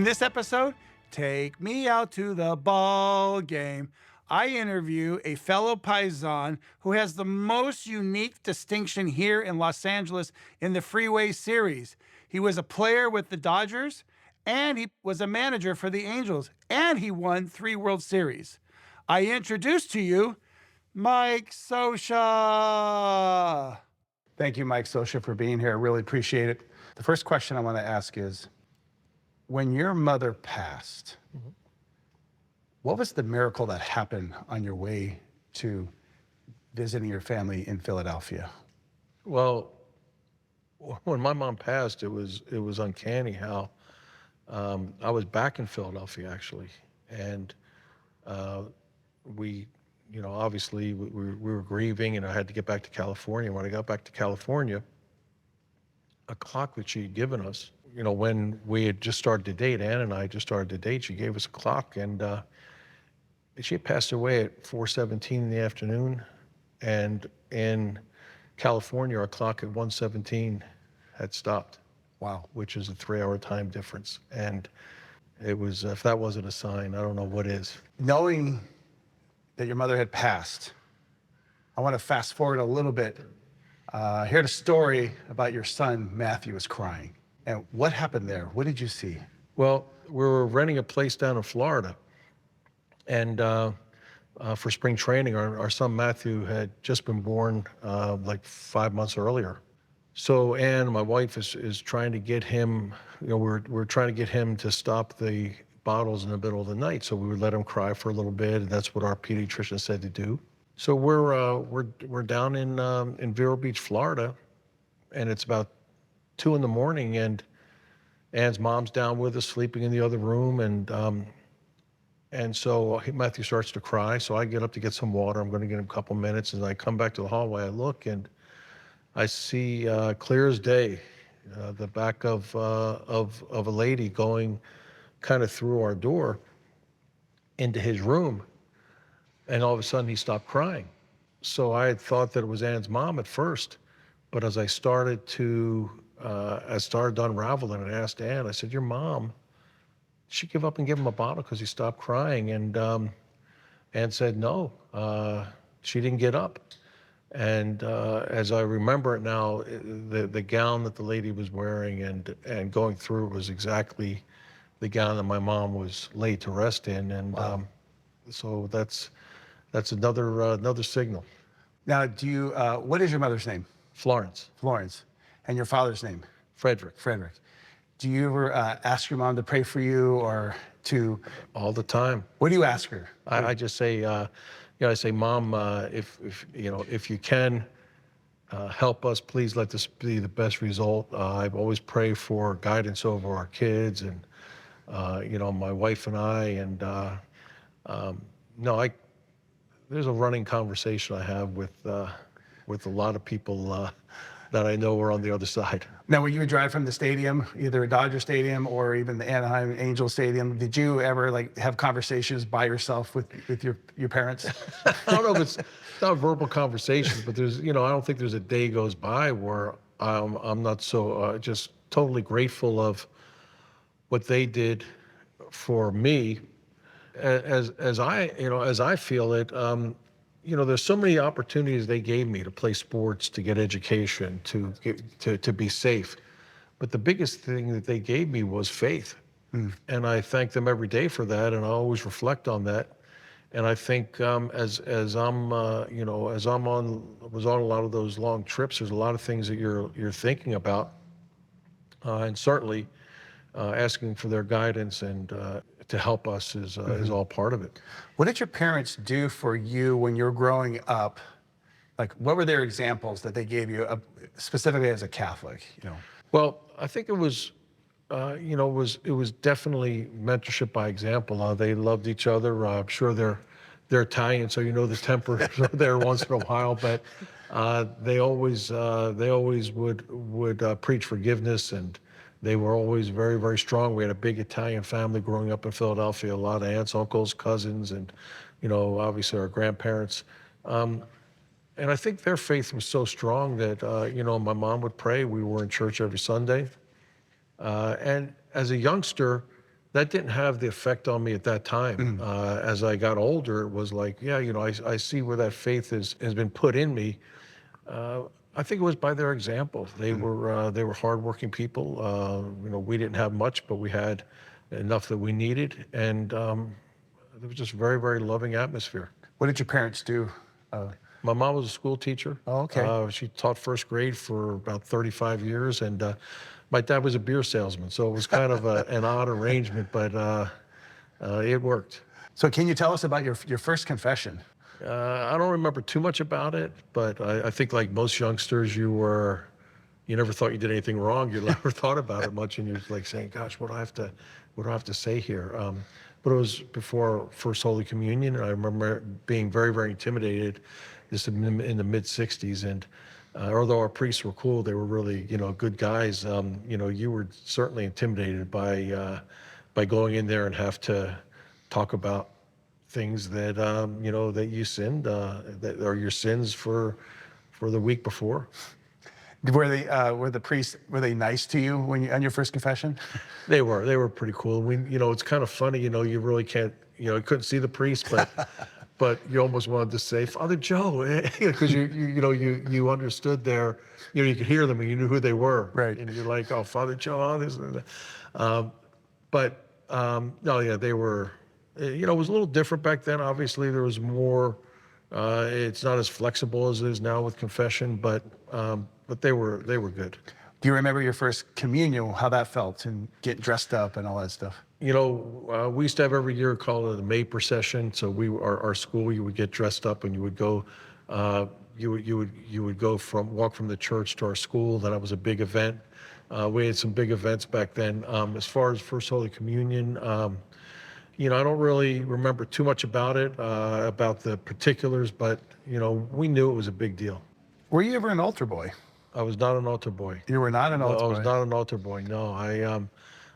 In this episode, Take Me Out to the Ball Game, I interview a fellow Paisan who has the most unique distinction here in Los Angeles in the Freeway Series. He was a player with the Dodgers, and he was a manager for the Angels, and he won 3 World Series. I introduce to you Mike Scioscia. Thank you, Mike Scioscia, for being here. I really appreciate it. The first question I want to ask is, when your mother passed, what was the miracle that happened on your way to visiting your family in Philadelphia? Well, when my mom passed, it was uncanny how I was back in Philadelphia actually, and we, obviously we were grieving, and I had to get back to California. When I got back to California, a clock that she had given us, when we had just started to date, Ann and I just started to date, she gave us a clock, and she had passed away at 4:17 in the afternoon, and in California, our clock at 1:17 had stopped. Wow. Which is a 3-hour time difference. And it was, if that wasn't a sign, I don't know what is. Knowing that your mother had passed, I want to fast forward a little bit. Heard a story about your son, Matthew, was crying. And what happened there? What did you see? Well, we were renting a place down in Florida. And for spring training, our son Matthew had just been born like 5 months earlier. So Ann, my wife, is trying to get him, we're trying to get him to stop the bottles in the middle of the night. So we would let him cry for a little bit, and that's what our pediatrician said to do. So we're down in Vero Beach, Florida, and it's about 2 in the morning, and Ann's mom's down with us, sleeping in the other room, and so Matthew starts to cry. So I get up to get some water. I'm going to get him a couple minutes, and I come back to the hallway. I look, and I see clear as day the back of a lady going kind of through our door into his room, and all of a sudden he stopped crying. So I had thought that it was Ann's mom at first, but as I started to unravel it, and I asked Ann, I said, "Your mom, did she give up and give him a bottle because he stopped crying?" And Ann said, "No, she didn't get up." And as I remember it now, the gown that the lady was wearing and going through was exactly the gown that my mom was laid to rest in. And Wow. So that's another signal. Now, what is your mother's name? Florence. Florence. And your father's name? Frederick. Frederick. Do you ever ask your mom to pray for you or to? All the time. What do you ask her? I just say, I say, "Mom, if you can help us, please let this be the best result." I always pray for guidance over our kids, and my wife and I, and no, there's a running conversation I have with a lot of people that I know are on the other side. Now, when you would drive from the stadium, either a Dodger Stadium or even the Anaheim Angel Stadium, did you ever have conversations by yourself with your parents? I don't know if it's not verbal conversations, but I don't think there's a day goes by where I'm not so just totally grateful of what they did for me. As I feel it, there's so many opportunities they gave me to play sports, to get education, to be safe. But the biggest thing that they gave me was faith. And I thank them every day for that, and I always reflect on that. And I think as I'm was on a lot of those long trips, there's a lot of things that you're thinking about, and certainly asking for their guidance and to help us is all part of it. What did your parents do for you when you were growing up? Like, what were their examples that they gave you, specifically as a Catholic? Well, I think it was definitely mentorship by example. They loved each other. I'm sure they're Italian, so the temper there once in a while. But they always would preach forgiveness, and they were always very, very strong. We had a big Italian family growing up in Philadelphia. A lot of aunts, uncles, cousins, and obviously our grandparents. And I think their faith was so strong that, my mom would pray. We were in church every Sunday. And as a youngster, that didn't have the effect on me at that time. Mm. As I got older, it was like, yeah, I see where that faith has been put in me. Uh, I think it was by their example. They were hardworking people. We didn't have much, but we had enough that we needed, and it was just very, very loving atmosphere. What did your parents do? Uh, My mom was a school teacher. oh, okay. She taught first grade for about 35 years, and my dad was a beer salesman, so it was kind of an odd arrangement, but it worked. So can you tell us about your first confession? I don't remember too much about it, but I think like most youngsters, you never thought you did anything wrong. You never thought about it much, and you're like saying, "Gosh, what do I have to say here?" But it was before First Holy Communion, and I remember being very, very intimidated. This in the mid '60s, and although our priests were cool, they were really, good guys. You were certainly intimidated by going in there and have to talk about things that that you sinned, that are your sins for the week before. Were the priests, were they nice to you when you on your first confession? They were pretty cool. It's kind of funny, you really can't, you couldn't see the priest, but you almost wanted to say, Father Joe, because you understood you could hear them and you knew who they were. Right. And you're like, oh, Father Joe, oh, this and that. No, yeah, they were, it was a little different back then. Obviously, there was more, it's not as flexible as it is now with confession, but they were good. Do you remember your first communion, how that felt, and getting dressed up and all that stuff? We used to have every year called it the May procession. So our school, you would get dressed up and you would go, you would go walk from the church to our school. That was a big event. We had some big events back then. As far as First Holy Communion, I don't really remember too much about it, about the particulars, but we knew it was a big deal. Were you ever an altar boy? I was not an altar boy. You were not an No, altar I boy. was not an altar boy. No,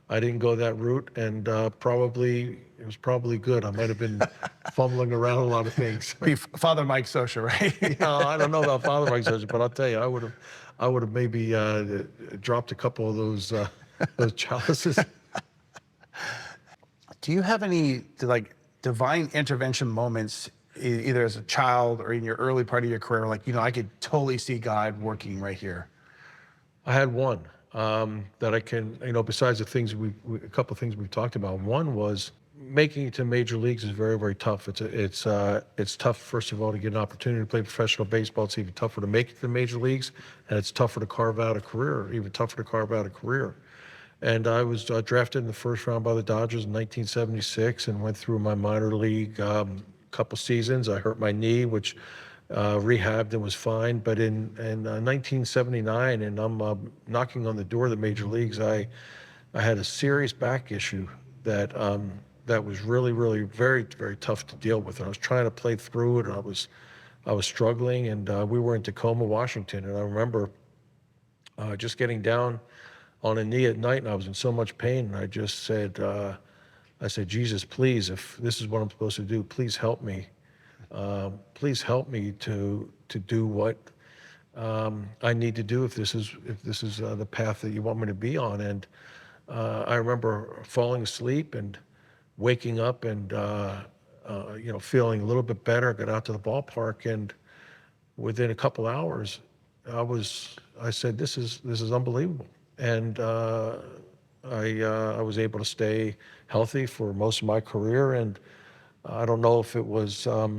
I didn't go that route, and it was probably good. I might have been fumbling around a lot of things. Be Father Mike Scioscia, right? I don't know about Father Mike Scioscia, but I'll tell you, I would have maybe dropped a couple of those chalices. Do you have any like divine intervention moments, either as a child or in your early part of your career, like, I could totally see God working right here? I had one that I can, besides the things a couple of things we've talked about. One was making it to major leagues is very, very tough. It's tough, first of all, to get an opportunity to play professional baseball. It's even tougher to make it to the major leagues, and it's tougher to carve out a career, even tougher to carve out a career. And I was drafted in the first round by the Dodgers in 1976 and went through my minor league couple seasons. I hurt my knee, which rehabbed and was fine. But in 1979, and I'm knocking on the door of the major leagues, I had a serious back issue that was really, really very, very tough to deal with. And I was trying to play through it, and I was struggling. And we were in Tacoma, Washington, and I remember just getting down on a knee at night, and I was in so much pain. And I just said, Jesus, please, if this is what I'm supposed to do, please help me. Please help me to do what I need to do if this is the path that you want me to be on. And I remember falling asleep and waking up and feeling a little bit better. Got out to the ballpark, and within a couple hours, I said, this is unbelievable. And I was able to stay healthy for most of my career. And I don't know if it was, I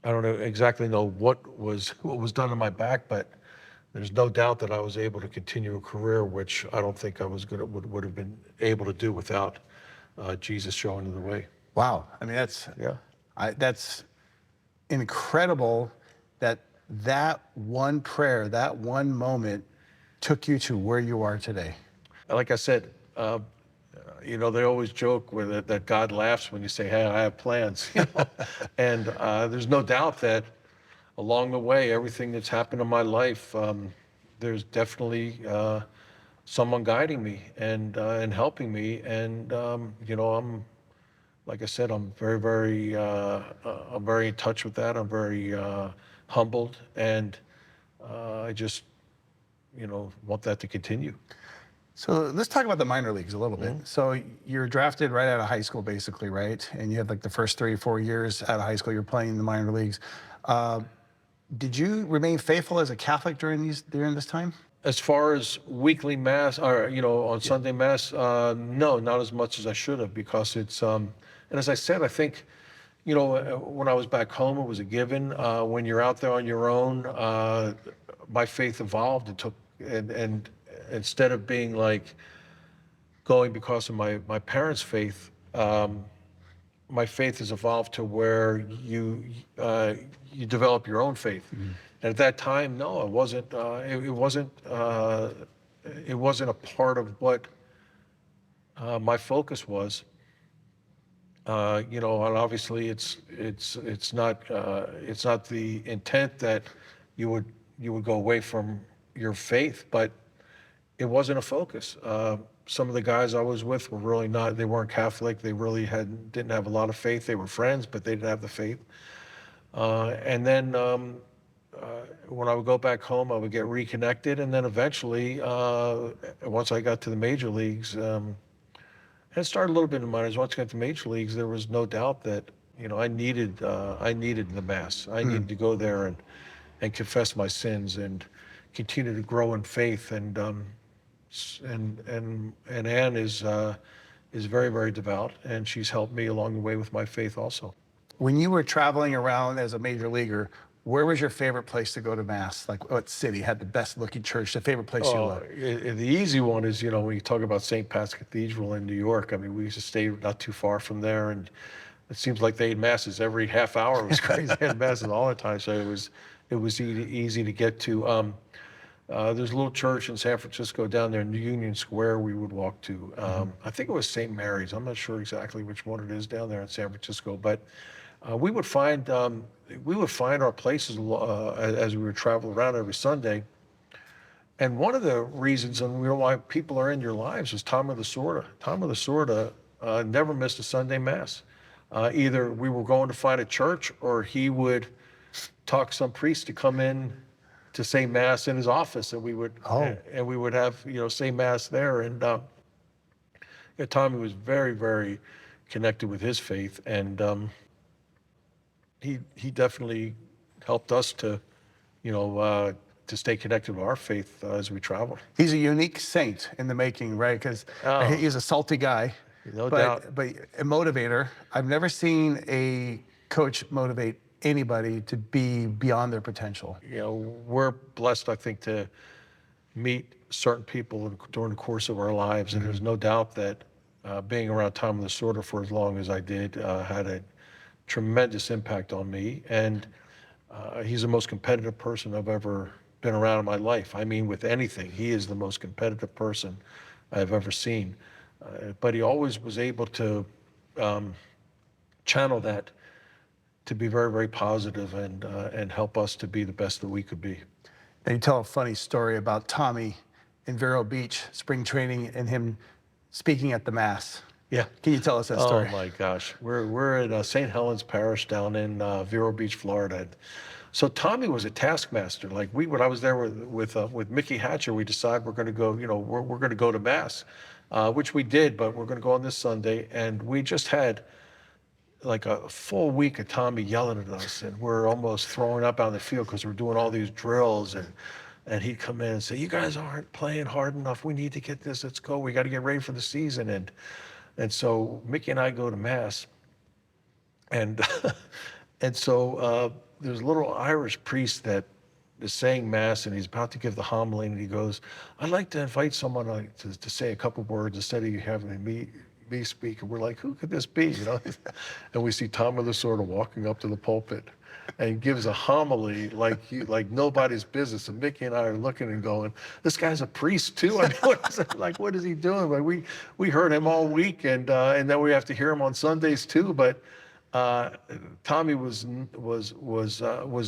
don't exactly know what was done to my back, but there's no doubt that I was able to continue a career, which I don't think I would have been able to do without Jesus showing me the way. Wow. I mean, Yeah. that's incredible that one prayer, that one moment took you to where you are today. Like I said, they always joke with it that God laughs when you say, "Hey, I have plans." And there's no doubt that along the way, everything that's happened in my life, there's definitely someone guiding me and helping me. And I'm, like I said, I'm very, very, I'm very in touch with that. I'm very humbled, and I just, want that to continue. So let's talk about the minor leagues a little bit. Mhm. So you're drafted right out of high school, basically, right? And you had like the first 3 or 4 years out of high school, you're playing in the minor leagues. Uh, did you remain faithful as a Catholic during this time? As far as weekly mass, or on Yeah. Sunday mass, no, not as much as I should have, because and as I said, I think, when I was back home, it was a given. When you're out there on your own, my faith evolved and took, and instead of being like going because of my parents' faith, my faith has evolved to where uh, you develop your own faith. Mhm. And at that time, no, it wasn't. It wasn't a part of what my focus was. And obviously, it's not the intent that you would go away from your faith, but it wasn't a focus. Some of the guys I was with were really not. They weren't Catholic. They really didn't have a lot of faith. They were friends, but they didn't have the faith. And then when I would go back home, I would get reconnected, and then eventually, once I got to the major leagues, and it started a little bit in minors. Once I got to major leagues, there was no doubt that I needed the mass. I Hmm. needed to go there and confess my sins and continue to grow in faith. And Anne is very, very devout, and she's helped me along the way with my faith also. When you were traveling around as a major leaguer, where was your favorite place to go to mass? Like what city had the best looking church? The favorite place you Oh, loved? the easy one is, when you talk about St. Pat's Cathedral in New York. I mean, we used to stay not too far from there, and it seems like they had masses every half hour. It was crazy. They had masses all the time, so it was easy to get to. There's a little church in San Francisco down there in Union Square we would walk to. I think it was St. Mary's. I'm not sure exactly which one it is down there in San Francisco, but we would find our places as we would travel around every Sunday. And one of the reasons and why people are in your lives is Tom of the Sorta. Tom of the Sorta never missed a Sunday mass. Either we were going to find a church, or he would talk some priest to come in to say mass in his office, and Oh, we would have say mass there. And Tommy was very, very connected with his faith, and he definitely helped us to stay connected with our faith as we traveled. he's a unique saint in the making, right? Because Oh, he's a salty guy, no doubt. but a motivator. I've never seen a coach motivate anybody to be beyond their potential. We're blessed, I think, to meet certain people during the course of our lives, and there's no doubt that being around Tom of the Sorter for as long as I did had a tremendous impact on me. And he's the most competitive person I've ever been around in my life. I mean, with anything, he is the most competitive person I've ever seen. But he always was able to channel that to be very, very positive and help us to be the best that we could be. And you tell a funny story about Tommy in Vero Beach, spring training, and him speaking at the mass. Yeah. Can you tell us that Oh story? my gosh, we're at St. Helens Parish down in Vero Beach, Florida. So Tommy was a taskmaster. Like when I was there with Mickey Hatcher, we decided we're going to go. We're going to go to mass, which we did. But we're going to go on this Sunday, and we just had like a full week of Tommy yelling at us, and we're almost throwing up on the field because we're doing all these drills, and he'd come in and say, "You guys aren't playing hard enough. We need to get this. Let's go. We got to get ready for the season." And so Mickey and I go to mass, and and so there's a little Irish priest that is saying mass, and he's about to give the homily, and he goes, "I'd like to invite someone to say a couple words instead of you having me speak." And we're like, "Who could this be?" And we see Tom of the Sorta walking up to the pulpit and gives a homily like nobody's business. And Mickey and I are looking and going, "This guy's a priest too." I mean, what is he doing? Like we heard him all week, and then we have to hear him on Sundays too. But Tommy was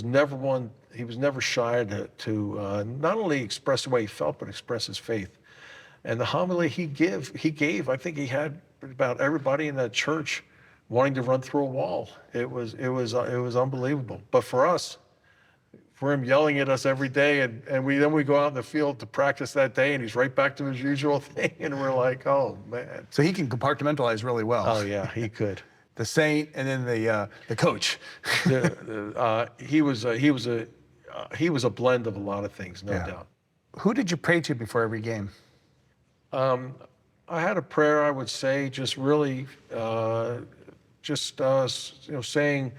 never one. He was never shy to not only express the way he felt, but express his faith. And the homily he gave, I think he had about everybody in that church wanting to run through a wall. It was unbelievable. But for us, for him yelling at us every day, and we go out in the field to practice that day, and he's right back to his usual thing, and we're like, oh man. So he can compartmentalize really well. Oh yeah, he could. The saint and then the coach. He was a blend of a lot of things, no Yeah. doubt. Who did you pray to before every game? I had a prayer, I would say, just really, saying a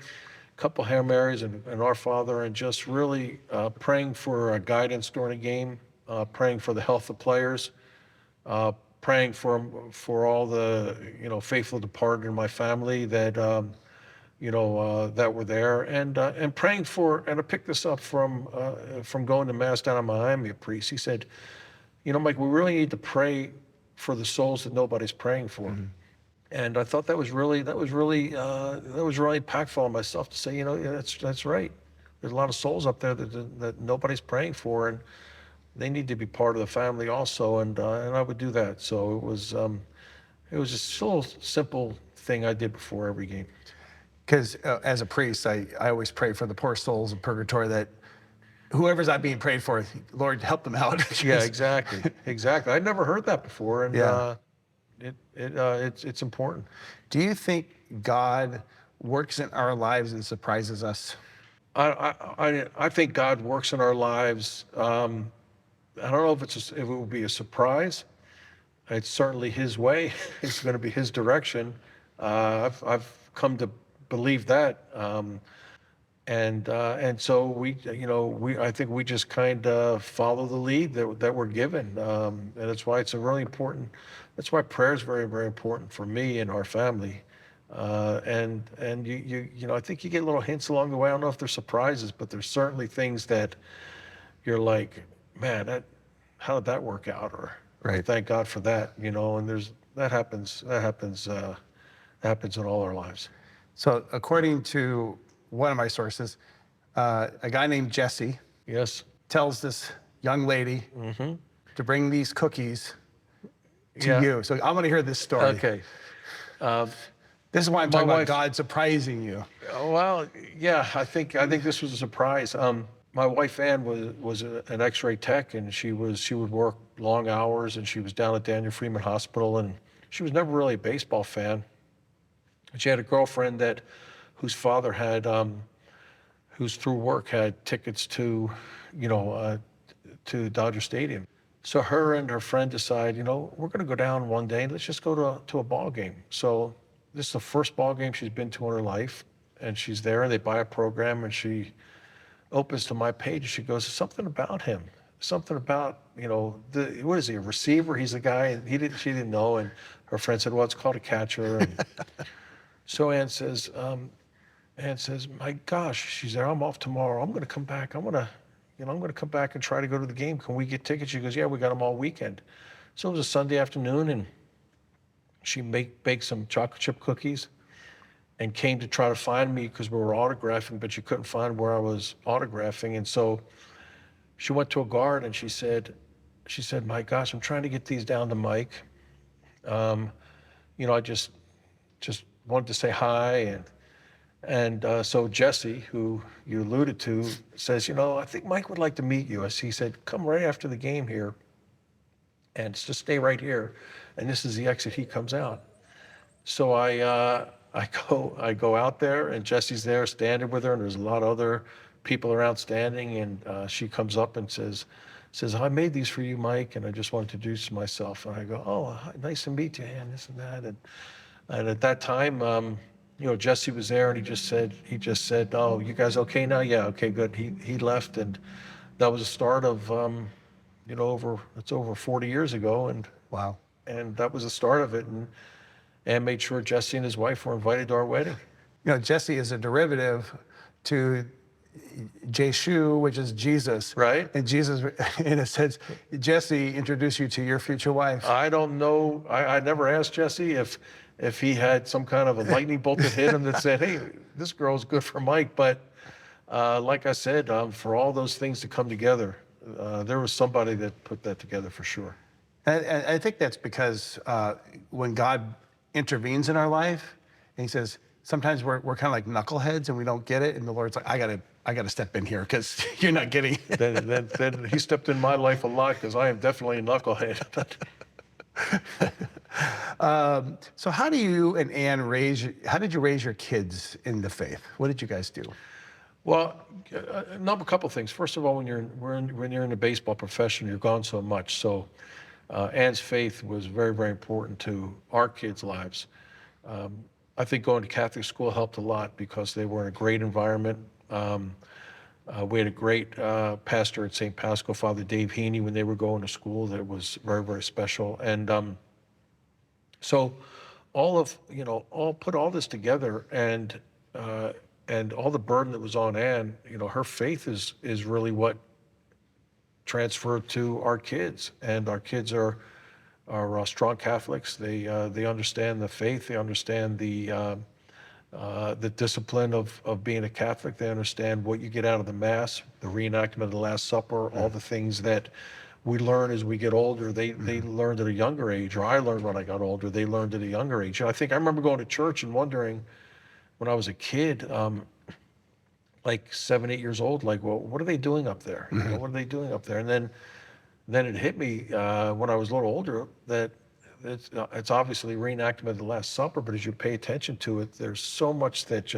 couple Hail Marys and Our Father, and just really praying for guidance during a game, praying for the health of players, praying for all the faithful departed in my family that that were there, and praying for, and I picked this up from going to mass down in Miami. A priest, he said, Mike, we really need to pray for the souls that nobody's praying for. Mm-hmm. And I thought that was really impactful on myself to say, yeah, that's right. There's a lot of souls up there that nobody's praying for, and they need to be part of the family also. And I would do that. So it was just a little simple thing I did before every game. Because as a priest, I always pray for the poor souls in purgatory, that whoever's not being prayed for, Lord, help them out. Yeah, exactly. I'd never heard that before, and yeah. It's important. Do you think God works in our lives and surprises us? I think God works in our lives. I don't know if it will be a surprise. It's certainly His way. It's going to be His direction. I've come to believe that, and so I think we just kind of follow the lead that we're given, and that's why it's a really important. That's why prayer is very, very important for me and our family, and I think you get little hints along the way. I don't know if they're surprises, but there's certainly things that you're like, man, how did that work out? Or right. Thank God for that, and that happens in all our lives. So according to one of my sources, a guy named Jesse, yes, tells this young lady mm-hmm. to bring these cookies to you. So I want to hear this story. Okay. This is why I'm talking about God surprising you. Well, yeah, I think this was a surprise. My wife Ann was an X-ray tech, and she would work long hours, and she was down at Daniel Freeman Hospital, and she was never really a baseball fan. She had a girlfriend whose father had, who's through work had tickets to Dodger Stadium. So her and her friend decide, we're going to go down one day and let's just go to a ball game. So this is the first ball game she's been to in her life, and she's there, and they buy a program, and she opens to my page, and she goes, something about him, something about, what is he, a receiver? He's a guy, and she didn't know, and her friend said, well, it's called a catcher. And so Ann says, my gosh, she's there, I'm off tomorrow. I'm going to come back. I'm going to come back and try to go to the game. Can we get tickets? She goes, yeah, we got them all weekend. So it was a Sunday afternoon, and she baked some chocolate chip cookies and came to try to find me because we were autographing, but she couldn't find where I was autographing. And so she went to a guard, and she said, my gosh, I'm trying to get these down to Mike. I just wanted to say hi. And so Jesse, who you alluded to, says, I think Mike would like to meet you. He said, come right after the game here, and just stay right here. And this is the exit he comes out. So I go out there, and Jesse's there standing with her, and there's a lot of other people around standing, and she comes up and says, I made these for you, Mike, and I just want to introduce myself. And I go, oh, nice to meet you, and this and that. And at that time, Jesse was there, and he just said, oh, you guys okay now? Yeah, okay, good. He left, and that was the start of, it's over 40 years ago, and wow. And that was the start of it, and made sure Jesse and his wife were invited to our wedding. Jesse is a derivative to Jeshu, which is Jesus. Right. And Jesus, in a sense, Jesse introduced you to your future wife. I don't know. I never asked Jesse if he had some kind of a lightning bolt that hit him that said, hey, this girl's good for Mike. But like I said, for all those things to come together, there was somebody that put that together for sure. And I think that's because when God intervenes in our life, and he says, sometimes we're kind of like knuckleheads and we don't get it. And the Lord's like, I got to I got to step in here because you're not getting it. Then he stepped in my life a lot because I am definitely a knucklehead. So how do you and Ann how did you raise your kids in the faith? What did you guys do? Well, a couple things. First of all, when you're in the baseball profession, you're gone so much. So Ann's faith was very, very important to our kids' lives. I think going to Catholic school helped a lot because they were in a great environment. We had a great pastor at St. Pascal, Father Dave Heaney, when they were going to school. That was very, very special. And so all put all this together, and all the burden that was on Ann, her faith is really what transferred to our kids. And our kids are strong Catholics. They understand the faith. They understand the discipline of being a Catholic. They understand what you get out of the Mass, the reenactment of the Last Supper, all the things that we learn as we get older. They learned at a younger age, or I learned when I got older. They learned at a younger age. And I remember going to church and wondering when I was a kid, like 7, 8 years old, like, well, what are they doing up there? What are they doing up there? And then it hit me when I was a little older that it's obviously reenactment of the Last Supper, but as you pay attention to it, there's so much that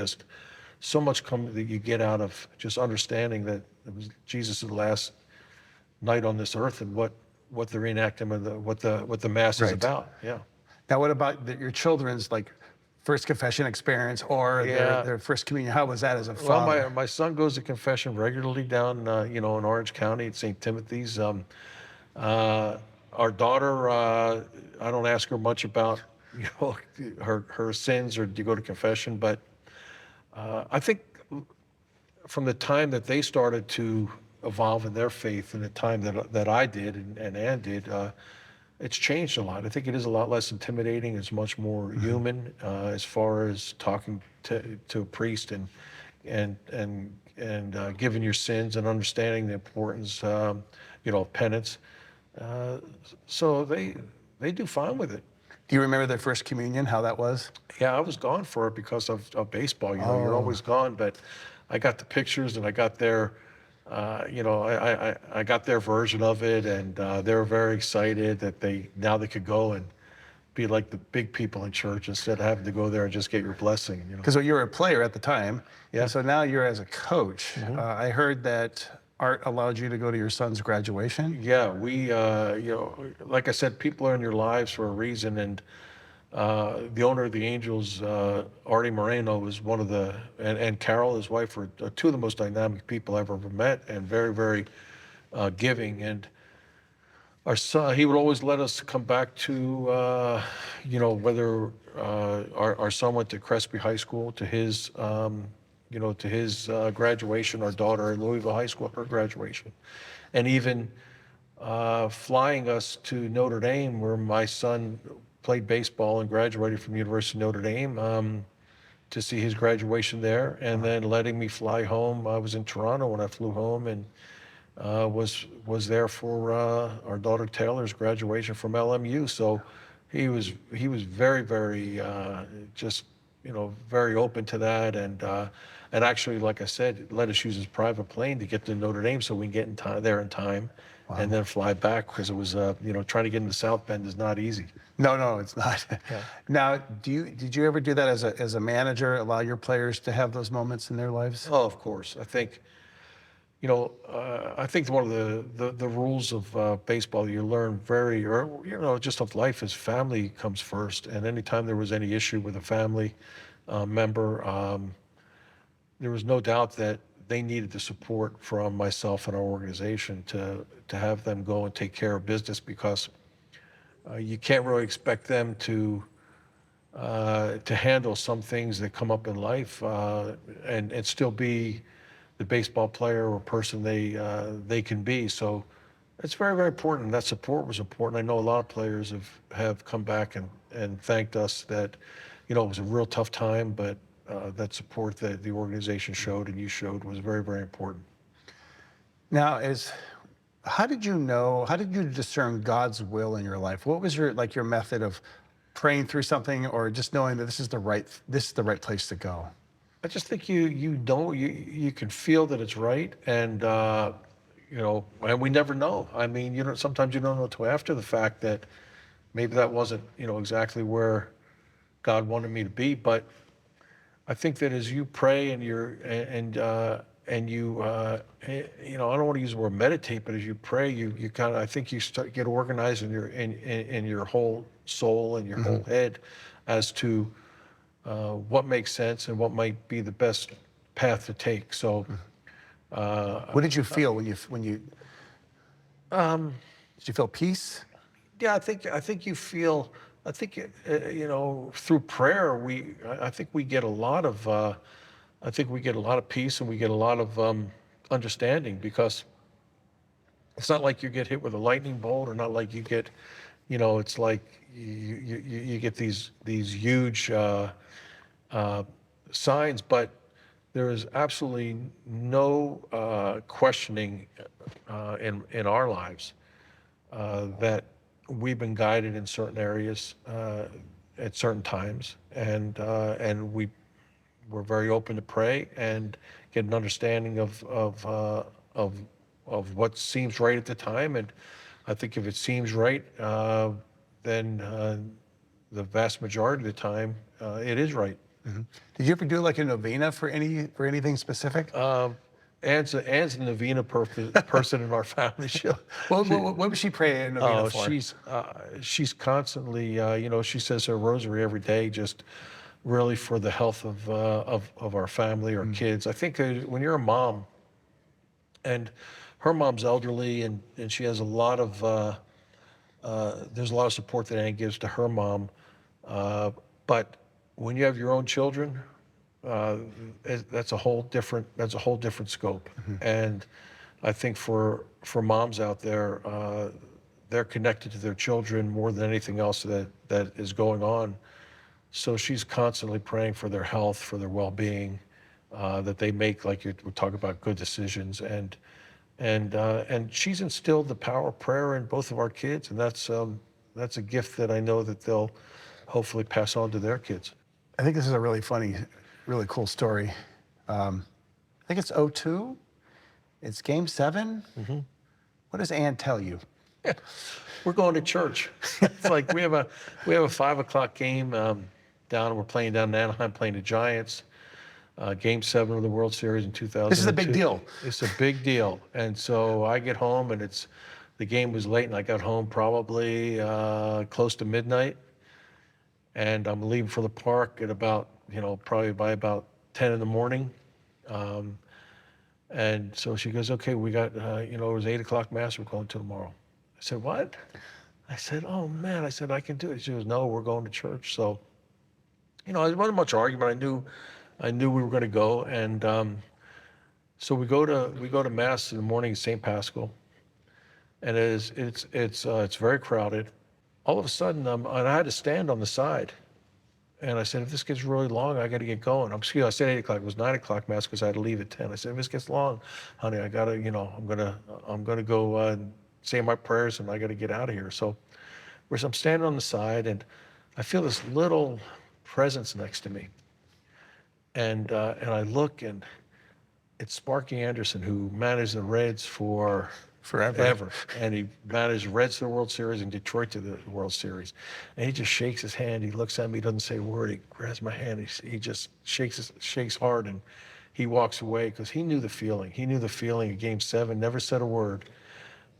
you get out of just understanding that it was Jesus' last night on this earth and what the reenactment of what the Mass is about. Yeah. Now, what about your children's like first confession experience or their first communion? How was that as a father? Well, my son goes to confession regularly down in Orange County at St. Timothy's. Our daughter, I don't ask her much about her sins or do you go to confession, but I think from the time that they started to evolve in their faith and the time that I did and Ann did, it's changed a lot. I think it is a lot less intimidating. It's much more human as far as talking to a priest and giving your sins and understanding the importance, of penance. So they do fine with it. Do you remember their first communion, how that was? Yeah, I was gone for it because of baseball. You're always gone, but I got the pictures and I got their, I got their version of it, and they were very excited that now they could go and be like the big people in church instead of having to go there and just get your blessing. Because you were a player at the time, yeah. And so now you're as a coach. I heard that Art allowed you to go to your son's graduation. Yeah, we, like I said, people are in your lives for a reason, and the owner of the Angels, Artie Moreno, was one of and Carol, his wife, were two of the most dynamic people I've ever met, and very, very giving. And our son, he would always let us come back to, whether our son went to Crespi High School, to his graduation, our daughter at Louisville High School, her graduation, and even flying us to Notre Dame, where my son played baseball and graduated from University of Notre Dame, to see his graduation there, and then letting me fly home. I was in Toronto when I flew home, and was there for our daughter Taylor's graduation from LMU. So he was very, very just very open to that, and actually, like I said, let us use his private plane to get to Notre Dame so we can get there in time. Wow. And then fly back, because it was trying to get into South Bend is not easy. No, it's not. Yeah. Now, did you ever do that as a manager, allow your players to have those moments in their lives? Oh, of course. I think one of the rules of baseball you learn just of life is family comes first. And anytime there was any issue with a family member, there was no doubt that they needed the support from myself and our organization to have them go and take care of business, because you can't really expect them to handle some things that come up in life and still be the baseball player or person they can be. So it's very, very important. That support was important. I know a lot of players have come back and thanked us that, it was a real tough time, but that support that the organization showed and you showed was very, very important. Now, how did you discern God's will in your life? What was your method of praying through something, or just knowing that this is the right place to go? I just think you can feel that it's right, and and we never know. I mean, sometimes you don't know till after the fact that maybe that wasn't exactly where God wanted me to be. But I think that as you pray and and you I don't want to use the word meditate, but as you pray, you kind of, I think you start get organized in in your whole soul and your Hmm. whole head as to what makes sense and what might be the best path to take. So, What did you feel when you um, did you feel peace? yeah, I think you feel. I think through prayer, I think we get a lot of. I think we get a lot of peace and we get a lot of understanding, because it's not like you get hit with a lightning bolt, or not like you get, it's like you get these huge uh, signs, but there is absolutely no questioning in our lives that we've been guided in certain areas at certain times, and we're very open to pray and get an understanding of what seems right at the time. And I think if it seems right, then the vast majority of the time it is right. Mhm. Did you ever do like a novena for anything specific? Ann's a novena person in our family. What would she pray a novena Oh, for? she's constantly, she says her rosary every day, just really for the health of our family, our Mm. kids. I think when you're a mom, and her mom's elderly, and she has a lot of there's a lot of support that Ann gives to her mom, but when you have your own children, uh, that's a whole different scope. Mhm. And I think for moms out there, they're connected to their children more than anything else that is going on. So she's constantly praying for their health, for their well-being, that they make, like we talk about, good decisions. And she's instilled the power of prayer in both of our kids, and that's a gift that I know that they'll hopefully pass on to their kids. I think this is a really funny, really cool story. I think it's '02. It's game 7. Hmm. What does Ann tell you? We're going to church. It's like we have a 5 o'clock game down. We're playing down in Anaheim, playing the Giants. Game 7 of the World Series in This is a big 2002. deal. It's a big deal. And so I get home, and the game was late, and I got home probably close to midnight. And I'm leaving for the park at about, probably by about 10 in the morning. Um, and so she goes, okay, we got, it was 8 o'clock mass, we're going to tomorrow. I said, what? I said, oh man, I said, I can do it. She goes, no, we're going to church. So, it wasn't much argument. I knew we were going to go. And so we go to mass in the morning at St. Paschal, and it's very crowded. All of a sudden, and I had to stand on the side, and I said, if this gets really long, I got to get going. I said 8 o'clock. It was 9 o'clock mass because I had to leave at 10. I said, if this gets long, honey, I gotta, I'm gonna go say my prayers, and I got to get out of here. So, whereas I'm standing on the side, and I feel this little presence next to me, and I look, and it's Sparky Anderson, who managed the Reds for Forever. ever, and he managed Reds to the World Series and Detroit to the World Series. And he just shakes his hand. He looks at me, doesn't say a word. He grabs my hand. He just shakes hard, and he walks away because he knew the feeling. He knew the feeling of Game 7. Never said a word,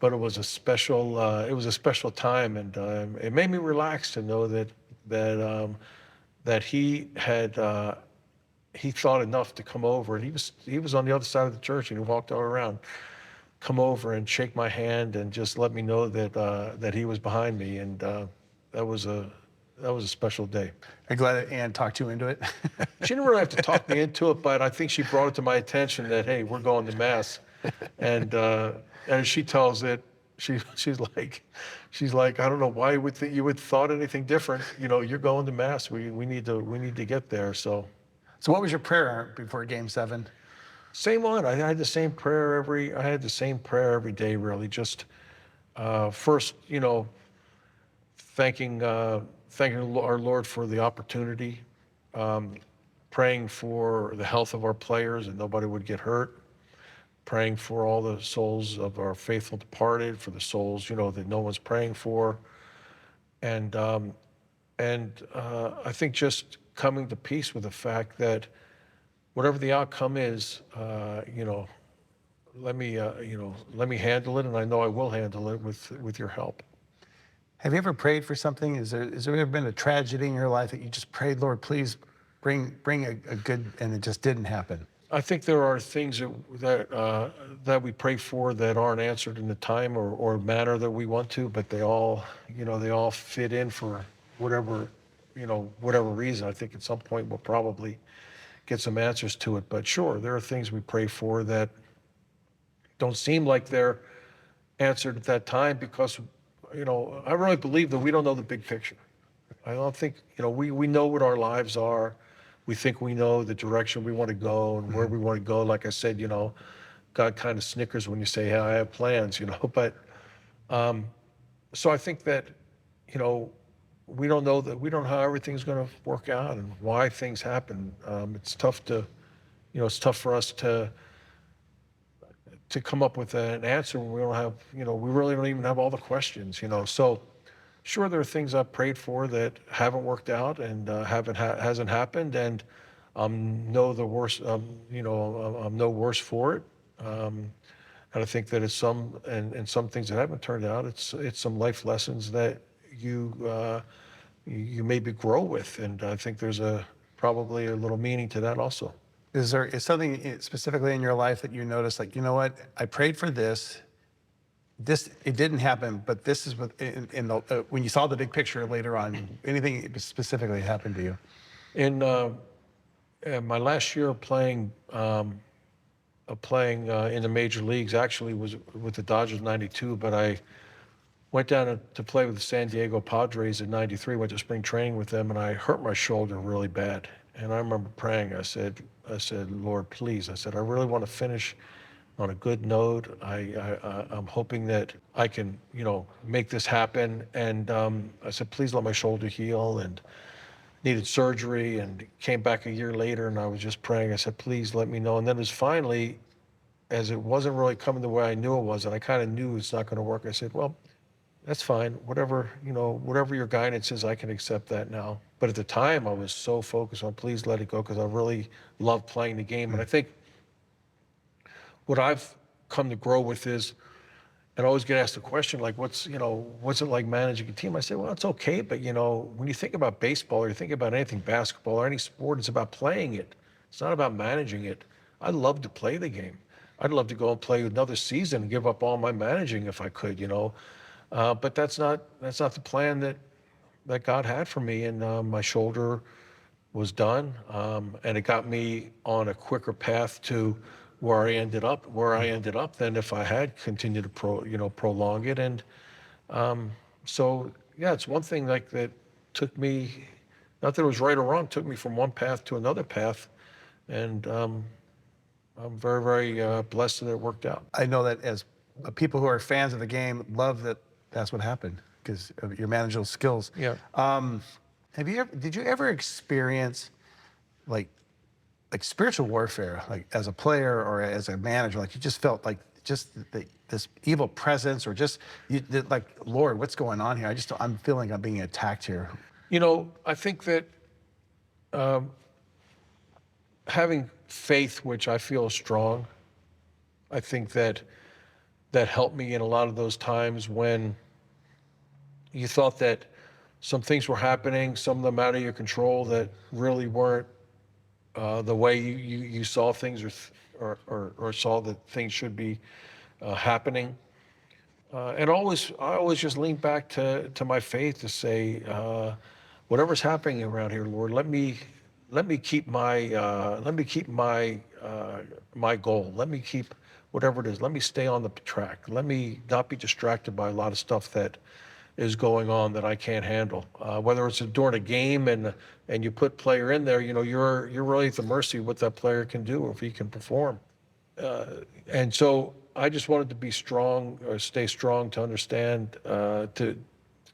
but it was a special. It was a special time, and it made me relax to know that he had. He thought enough to come over, and he was on the other side of the church, and he walked all around, come over and shake my hand and just let me know that he was behind me, and that was a special day. I'm glad that Ann talked you into it. She didn't really have to talk me into it, but I think she brought it to my attention that, hey, we're going to mass, and as she tells it, she's like, I don't know why you would thought anything different. You're going to mass. We need to get there. So. So what was your prayer before game 7? Same one. I had the same prayer every day, really. Just first, thanking our Lord for the opportunity, praying for the health of our players and nobody would get hurt, praying for all the souls of our faithful departed, for the souls, that no one's praying for. And, I think just coming to peace with the fact that whatever the outcome is, let me handle it, and I know I will handle it with your help. Have you ever prayed for something? Has there ever been a tragedy in your life that you just prayed, Lord, please bring a good, and it just didn't happen? I think there are things that we pray for that aren't answered in the time or manner that we want to, but they all fit in for whatever whatever reason. I think at some point we'll probably get some answers to it. But sure, there are things we pray for that don't seem like they're answered at that time because I really believe that we don't know the big picture. I don't think, we know what our lives are. We think we know the direction we want to go and where we want to go. Like I said, God kind of snickers when you say, hey, I have plans, but so I think that, we don't know how everything's going to work out and why things happen. It's tough for us to come up with an answer when we don't have, we really don't even have all the questions, So sure, there are things I've prayed for that haven't worked out and hasn't happened, and know the worst. I'm no worse for it. And I think that it's some things that haven't turned out. It's some life lessons that you maybe grow with, and I think there's probably a little meaning to that also. Is something specifically in your life that you noticed, like, you know what, I prayed for this, it didn't happen, but this is what, when you saw the big picture later on, anything specifically happened to you? In my last year of playing in the major leagues, actually was with the Dodgers in '92, but I went down to play with the San Diego Padres in '93, went to spring training with them, and I hurt my shoulder really bad. And I remember praying, I said, Lord, please, I said, I really want to finish on a good note. I'm hoping that I can, make this happen. And I said, please let my shoulder heal, and needed surgery, and came back a year later, and I was just praying. I said, please let me know. And then it was finally, as it wasn't really coming the way I knew it was, and I kind of knew it's not going to work, I said, well, that's fine. Whatever your guidance is, I can accept that now. But at the time, I was so focused on please let it go because I really love playing the game. And I think what I've come to grow with is, and I always get asked the question, like, what's it like managing a team? I say, well, it's okay. But, when you think about baseball or you think about anything, basketball or any sport, it's about playing it. It's not about managing it. I love to play the game. I'd love to go and play another season and give up all my managing if I could, But that's not the plan that God had for me. And my shoulder was done, and it got me on a quicker path to where I ended up than if I had continued to prolong it. And so yeah, it's one thing like that took me, not that it was right or wrong, took me from one path to another path, and I'm very, very blessed that it worked out. I know that as people who are fans of the game love that that's what happened because of your managerial skills. Yeah. Did you ever experience like spiritual warfare, like as a player or as a manager, like you just felt like this evil presence, or just like, Lord, what's going on here? I'm feeling I'm being attacked here. I think that having faith, which I feel is strong, I think that helped me in a lot of those times when you thought that some things were happening, some of them out of your control that really weren't the way you saw things or saw that things should be happening. And I always just lean back to my faith to say, whatever's happening around here, Lord, let me keep my my goal. Let me keep whatever it is. Let me stay on the track. Let me not be distracted by a lot of stuff that is going on that I can't handle. Whether it's during a game and you put player in there, you're really at the mercy of what that player can do or if he can perform. And so I just wanted to be strong, or stay strong, to understand, to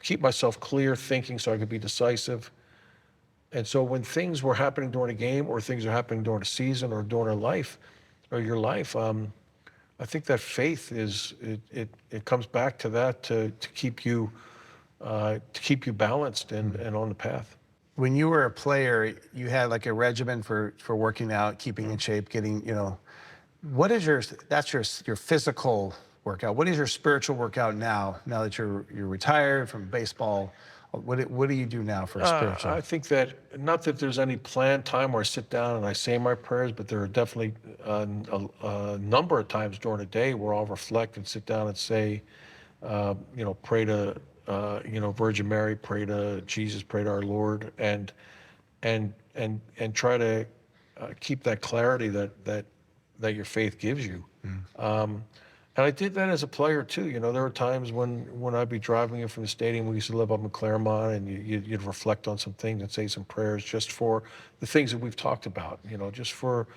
keep myself clear thinking so I could be decisive, And so when things were happening during a game, or things are happening during a season, or during a life, or your life, I think that faith it comes back to that, to keep you balanced and on the path. When you were a player, you had like a regimen for working out, keeping in shape, getting, what is your, that's your physical workout. What is your spiritual workout now that you're retired from baseball? What do you do now for a spiritual? I think that, not that there's any planned time where I sit down and I say my prayers, but there are definitely a number of times during the day where I'll reflect and sit down and say, pray to, Virgin Mary, pray to Jesus, pray to our Lord, and try to keep that clarity that your faith gives you. And I did that as a player too. There were times when I'd be driving in from the stadium. We used to live up in Claremont, and you'd reflect on some things and say some prayers just for the things that we've talked about. Just for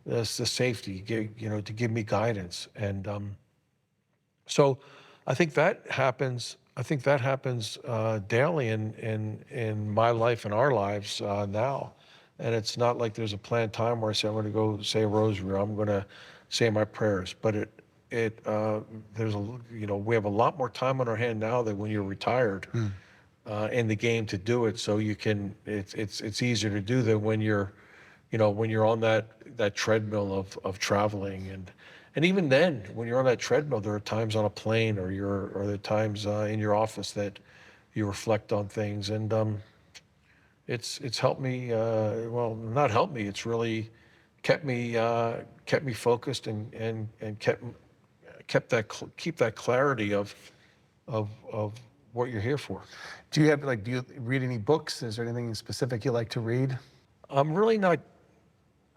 the safety, to give me guidance. And so, I think that happens. I think that happens daily in my life and our lives now. And it's not like there's a planned time where I say I'm going to go say a rosary, or I'm going to say my prayers. But there's we have a lot more time on our hand now than when you're retired in the game to do it. So it's easier to do than when you're on that treadmill of traveling. And even then, when you're on that treadmill, there are times on a plane, or there are times in your office that you reflect on things. And it's helped me. Well, not helped me. It's really kept me focused, and keep that clarity of what you're here for. Do you read any books? Is there anything specific you like to read? I'm really not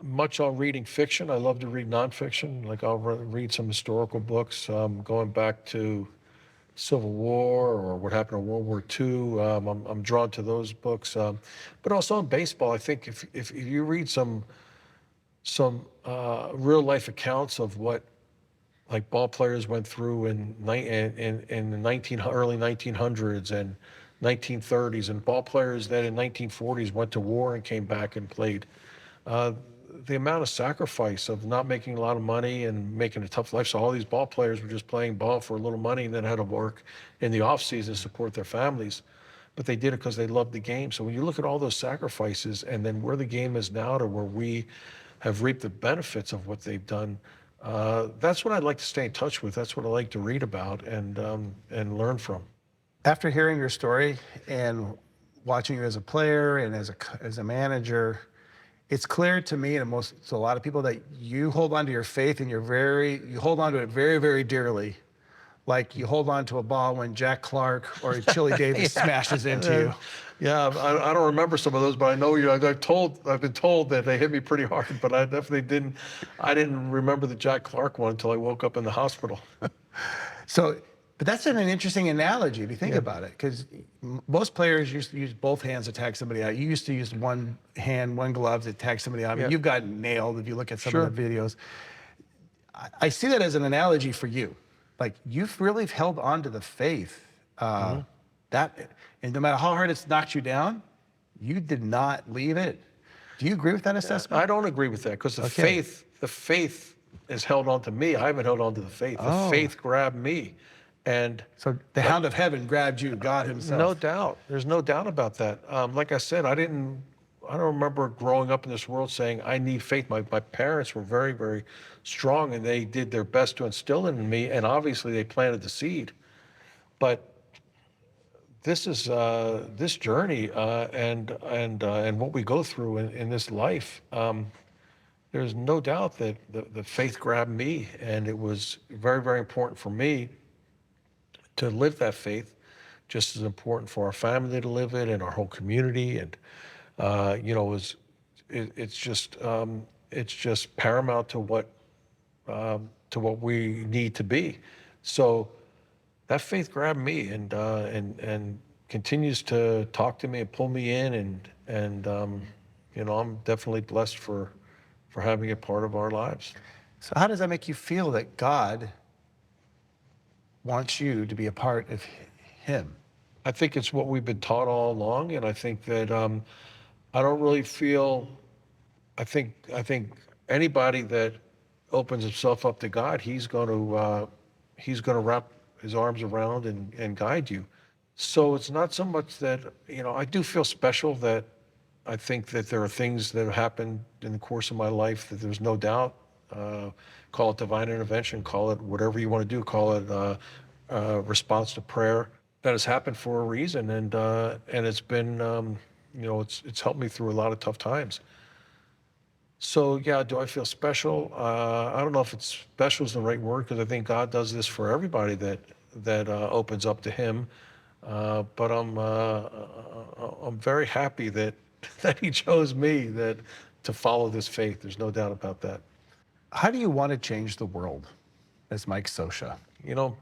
much on reading fiction. I love to read nonfiction. Like, I'll read some historical books, going back to Civil War or what happened in World War II. I'm drawn to those books. But also in baseball, I think if you read some real life accounts of what, like, ball players went through in the early 1900s and 1930s, and ball players that in 1940s went to war and came back and played. The amount of sacrifice of not making a lot of money and making a tough life. So all these ball players were just playing ball for a little money, and then had to work in the off season to support their families. But they did it because they loved the game. So when you look at all those sacrifices, and then where the game is now to where we have reaped the benefits of what they've done, that's what I'd like to stay in touch with. That's what I like to read about and learn from. After hearing your story and watching you as a player and as a manager, it's clear to me, and to a lot of people, that you hold on to your faith, and you hold on to it very, very dearly. Like you hold on to a ball when Jack Clark or Chili Davis smashes into you. Yeah, I don't remember some of those, but I know I've been told that they hit me pretty hard, but I definitely didn't. I didn't remember the Jack Clark one until I woke up in the hospital. But that's an interesting analogy if you think about it, because most players used to use both hands to tag somebody out. You used to use one hand, one glove to tag somebody out. I mean, you've gotten nailed if you look at some of the videos. I see that as an analogy for you. Like, you've really held on to the faith. And no matter how hard it's knocked you down, you did not leave it. Do you agree with that assessment? I don't agree with that, because the faith has held on to me. I haven't held on to the faith. The faith grabbed me. And so the Hound of Heaven grabbed you, God himself. No doubt. There's no doubt about that. Like I said, I don't remember growing up in this world saying, I need faith. My parents were very, very strong, and they did their best to instill it in me. And obviously they planted the seed. But this is this journey and what we go through in this life. There's no doubt that the faith grabbed me, and it was very, very important for me to live that faith, just as important for our family to live it, and our whole community. And it's just paramount to what we need to be. So that faith grabbed me, and continues to talk to me and pull me in, and I'm definitely blessed for having it part of our lives. So how does that make you feel, that God wants you to be a part of him? I think it's what we've been taught all along, and I think that I don't really feel. I think anybody that opens himself up to God, he's going to wrap his arms around and guide you. So it's not so much that, I do feel special that I think that there are things that have happened in the course of my life that there's no doubt. Uh, Call it divine intervention, call it whatever you want to do, call it response to prayer that has happened for a reason, and it's been, it's helped me through a lot of tough times. So yeah, do I feel special? I don't know if it's special is the right word because I think God does this for everybody that opens up to Him. But I'm very happy that that He chose me to follow this faith. There's no doubt about that. How do you want to change the world as Mike Scioscia? You know,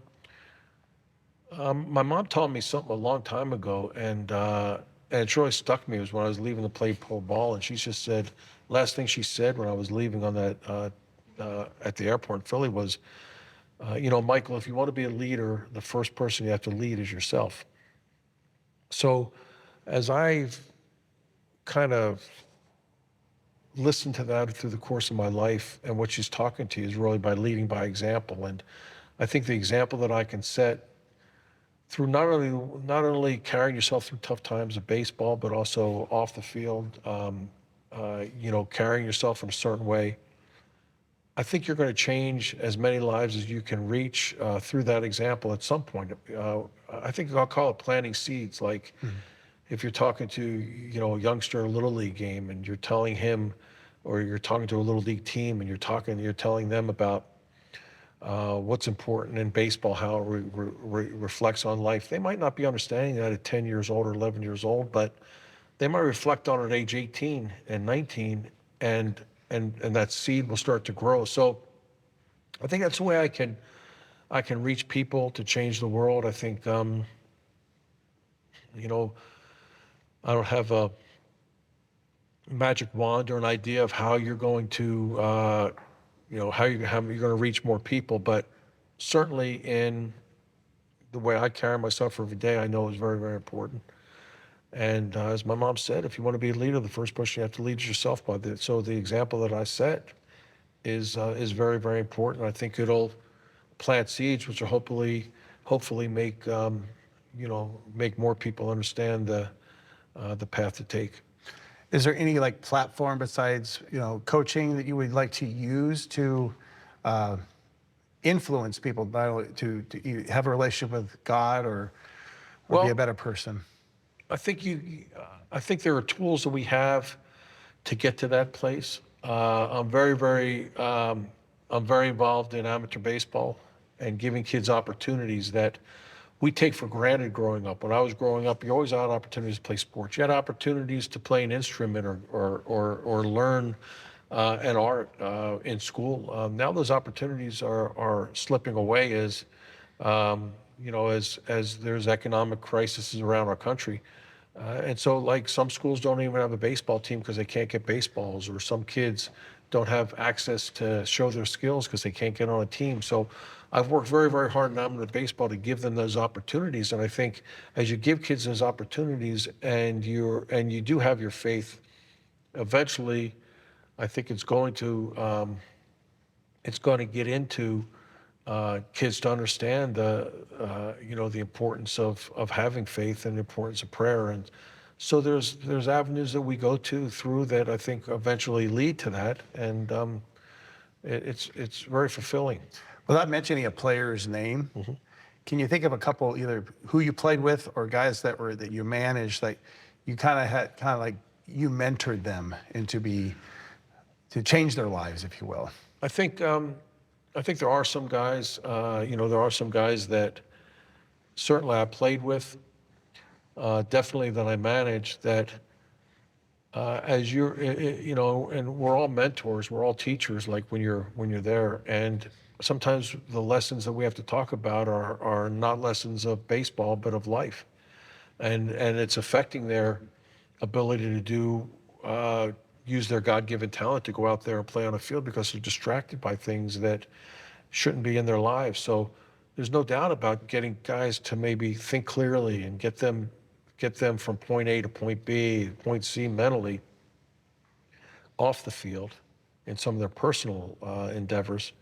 my mom taught me something a long time ago, and it really stuck me. It was when I was leaving to play pro ball, and she just said, last thing she said when I was leaving on that at the airport in Philly was, Michael, if you want to be a leader, the first person you have to lead is yourself. So, as I've kind of listened to that through the course of my life, and what she's talking to you is really by leading by example, and I think the example that I can set through not only carrying yourself through tough times of baseball, but also off the field, carrying yourself in a certain way. I think you're going to change as many lives as you can reach through that example at some point. I think I'll call it planting seeds. Like if you're talking to, a youngster in a little league game and you're telling him, or you're talking to a little league team and you're telling them about what's important in baseball, how it reflects on life. They might not be understanding that at 10 years old or 11 years old, but they might reflect on it at age 18 and 19, and that seed will start to grow. So I think that's the way I can reach people to change the world. I think I don't have a magic wand or an idea of how you're going to how you're going to reach more people, but certainly in the way I carry myself every day, I know is very, very important. And as my mom said, if you want to be a leader, the first person you have to lead is yourself. So the example that I set is very, very important. I think it'll plant seeds, which will hopefully make more people understand the path to take. Is there any like platform besides coaching that you would like to use to uh, influence people, not only to have a relationship with God or be a Well, better person? I think I think there are tools that we have to get to that place. I'm very involved in amateur baseball and giving kids opportunities that we take for granted growing up. When I was growing up, you always had opportunities to play sports. You had opportunities to play an instrument or learn an art in school. Now those opportunities are slipping away as there's economic crises around our country. And so, like, some schools don't even have a baseball team because they can't get baseballs, or some kids don't have access to show their skills because they can't get on a team. So, I've worked very, very hard in amateur baseball to give them those opportunities. And I think as you give kids those opportunities and you do have your faith, eventually, I think it's going to get into kids to understand the importance of having faith and the importance of prayer. And so there's avenues that we go to through that I think eventually lead to that, and it's very fulfilling. Without mentioning a player's name, can you think of a couple, either who you played with or guys that you managed, like you like you mentored them to change their lives, if you will? I think I think there are some guys, that certainly I played with, definitely that I managed that as and we're all mentors, we're all teachers, like when you're there, and sometimes the lessons that we have to talk about are not lessons of baseball but of life, and it's affecting their ability to use their God-given talent to go out there and play on a field because they're distracted by things that shouldn't be in their lives. So there's no doubt about getting guys to maybe think clearly and get them get them from point A to point B, point C mentally off the field in some of their personal endeavors.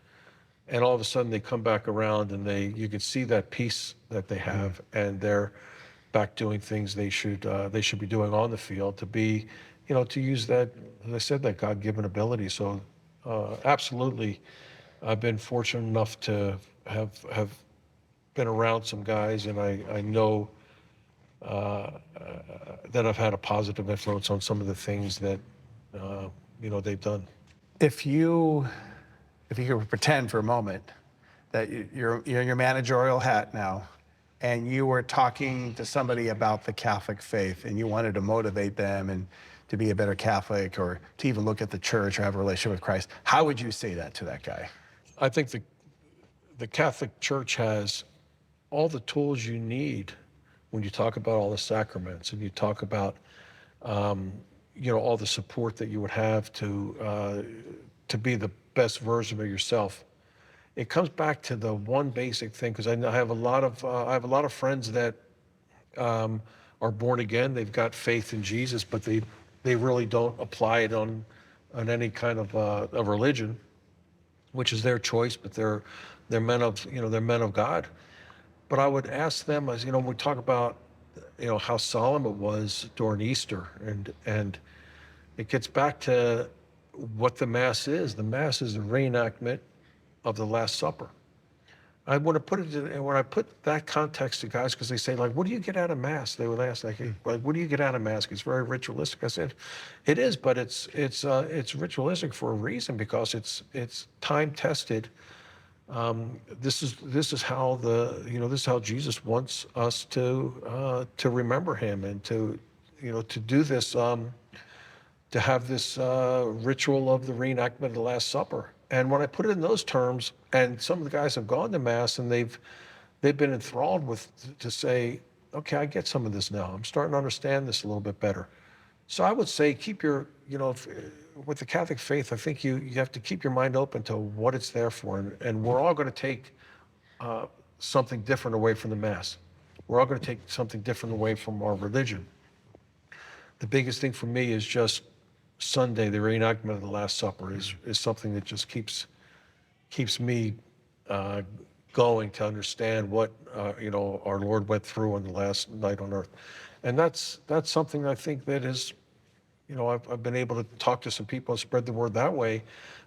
And all of a sudden they come back around and you can see that peace that they have, and they're back doing things they should be doing on the field to be, to use that, as I said, that God-given ability. So absolutely, I've been fortunate enough to have been around some guys, and I know that I've had a positive influence on some of the things that they've done. If you if you could pretend for a moment that you're in your managerial hat now, and you were talking to somebody about the Catholic faith, and you wanted to motivate them and to be a better Catholic, or to even look at the church or have a relationship with Christ, how would you say that to that guy? I think the Catholic Church has all the tools you need when you talk about all the sacraments, and you talk about all the support that you would have to be the best version of yourself. It comes back to the one basic thing, because I have a lot of friends that are born again. They've got faith in Jesus, but they really don't apply it on any kind of religion, which is their choice. But they're men of God. But I would ask them, as when we talk about how solemn it was during Easter, and it gets back to what the Mass is. The Mass is a reenactment of the Last Supper. I want to put it in, when I put that context to guys, because they say, like, what do you get out of Mass? They would ask, like, what do you get out of Mass? It's very ritualistic. I said, it is, but it's ritualistic for a reason, because it's time tested. This is how this is how Jesus wants us to remember him, and to do this, to have this ritual of the reenactment of the Last Supper. And when I put it in those terms, and some of the guys have gone to Mass and they've been enthralled to say, okay, I get some of this now. I'm starting to understand this a little bit better. So I would say keep your, with the Catholic faith, I think you have to keep your mind open to what it's there for. And we're all going to take something different away from the Mass. We're all going to take something different away from our religion. The biggest thing for me is just Sunday, the reenactment of the Last Supper is something that just keeps me going to understand what our Lord went through on the last night on earth. And that's something I think that is, I've been able to talk to some people and spread the word that way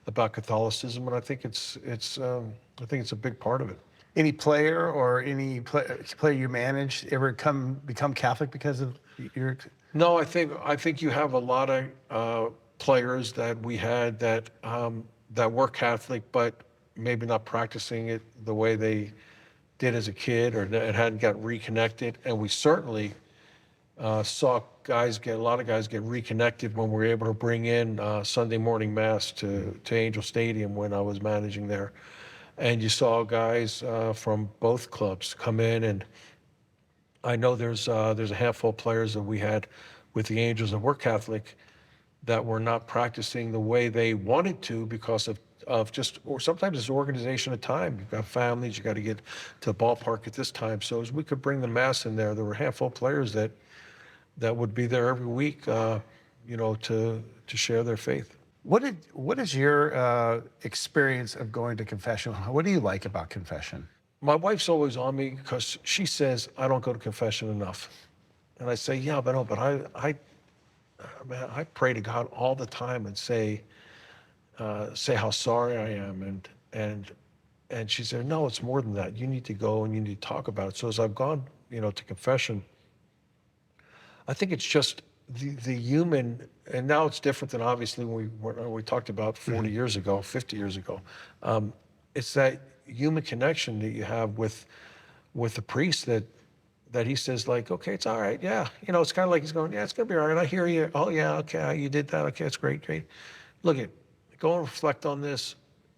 about Catholicism, and I think it's a big part of it. Any player or any player you managed ever become Catholic because of your? No, I think you have a lot of players that we had that were Catholic, but maybe not practicing it the way they did as a kid, or that hadn't got reconnected. And we certainly saw a lot of guys get reconnected when we were able to bring in Sunday morning Mass to Angel Stadium when I was managing there. And you saw guys from both clubs come in, and I know there's a handful of players that we had with the Angels that were Catholic that were not practicing the way they wanted to because of just, or sometimes it's organization of time. You've got families, you got to get to the ballpark at this time. So as we could bring the Mass in there were a handful of players that would be there every week, to share their faith. What is your experience of going to confession? What do you like about confession? My wife's always on me because she says I don't go to confession enough, and I say, yeah, but I pray to God all the time and say how sorry I am, and she said, no, it's more than that. You need to go and you need to talk about it. So as I've gone, to confession, I think it's just the human, and now it's different than obviously when we talked about 40 years ago, 50 years ago. It's that human connection that you have with the priest that he says, like, okay, it's all right. Yeah. It's kind of like he's going, yeah, it's going to be all right. I hear you. Oh yeah. Okay. You did that. Okay. It's great. Look go and reflect on this,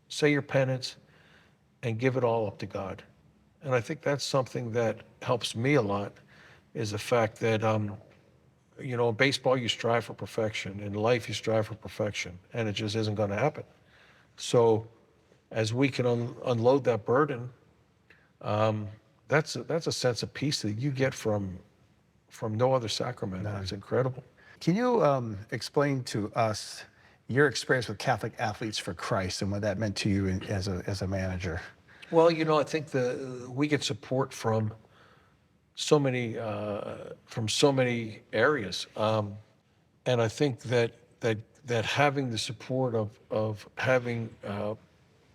say your penance, and give it all up to God. And I think that's something that helps me a lot, is the fact that, in baseball, you strive for perfection. In life, you strive for perfection, and it just isn't going to happen. So as we can unload that burden, that's a sense of peace that you get from from no other sacrament. No. It's incredible. Can you explain to us your experience with Catholic Athletes for Christ and what that meant to you as a manager? Well, I think we get support from so many areas, and I think that having the support of having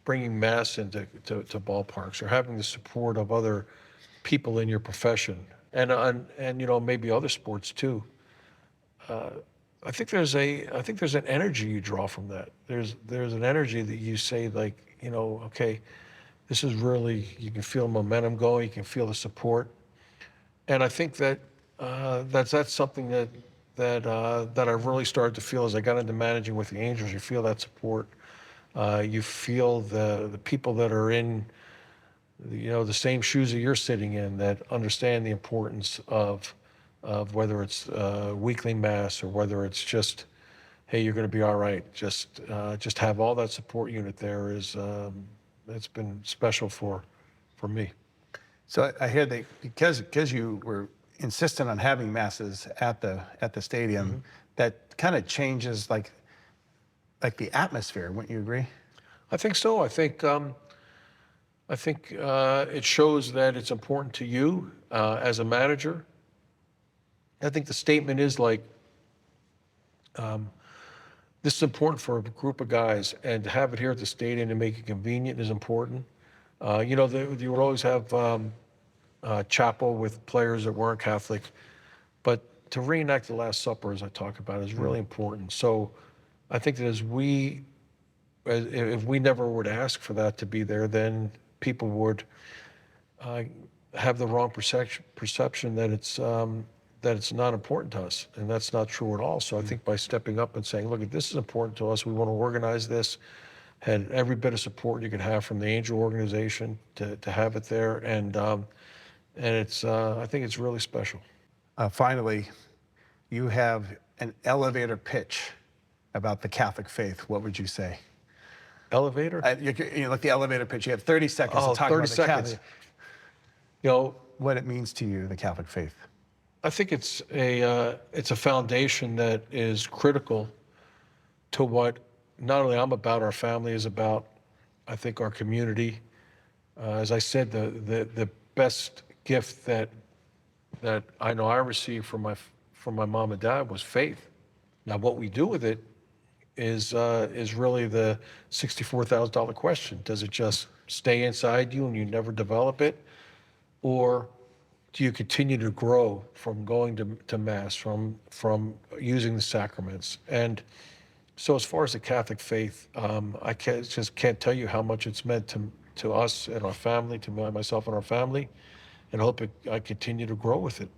bringing mass into to ballparks, or having the support of other people in your profession, and maybe other sports too. I think there's an energy you draw from that. There's an energy that you say, like, okay, this is really, you can feel momentum going, you can feel the support. And I think that that's something that I really started to feel as I got into managing with the Angels. You feel that support. You feel the people that are in the same shoes that you're sitting in, that understand the importance of whether it's weekly mass, or whether it's just, hey, you're going to be all right. Just have all that support unit there it's been special for me. So I hear that because you were insistent on having masses at the stadium, that kind of changes like the atmosphere. Wouldn't you agree? I think so. I think it shows that it's important to you as a manager. I think the statement is like, this is important for a group of guys, and to have it here at the stadium to make it convenient is important. You would always have chapel with players that weren't Catholic, but to reenact the Last Supper, as I talk about, is really important. So I think that if we never would ask for that to be there, then people would have the wrong perception that it's not important to us, and that's not true at all. So I think by stepping up and saying, look, this is important to us, we want to organize this, had every bit of support you could have from the Angel organization to have it there, and it's I think it's really special. Finally, you have an elevator pitch about the Catholic faith. What would you say? Elevator? Like the elevator pitch. You have 30 seconds to talk 30 about the seconds. Catholic, what it means to you, the Catholic faith. I think it's a foundation that is critical to what not only I'm about, our family is about. I think our community. As I said, the best gift that I know I received from my mom and dad was faith. Now, what we do with it is really the $64,000 question. Does it just stay inside you and you never develop it, or do you continue to grow from going to mass, from using the sacraments? And so, as far as the Catholic faith, I can't tell you how much it's meant to us and our family, to myself and our family, and I hope I continue to grow with it.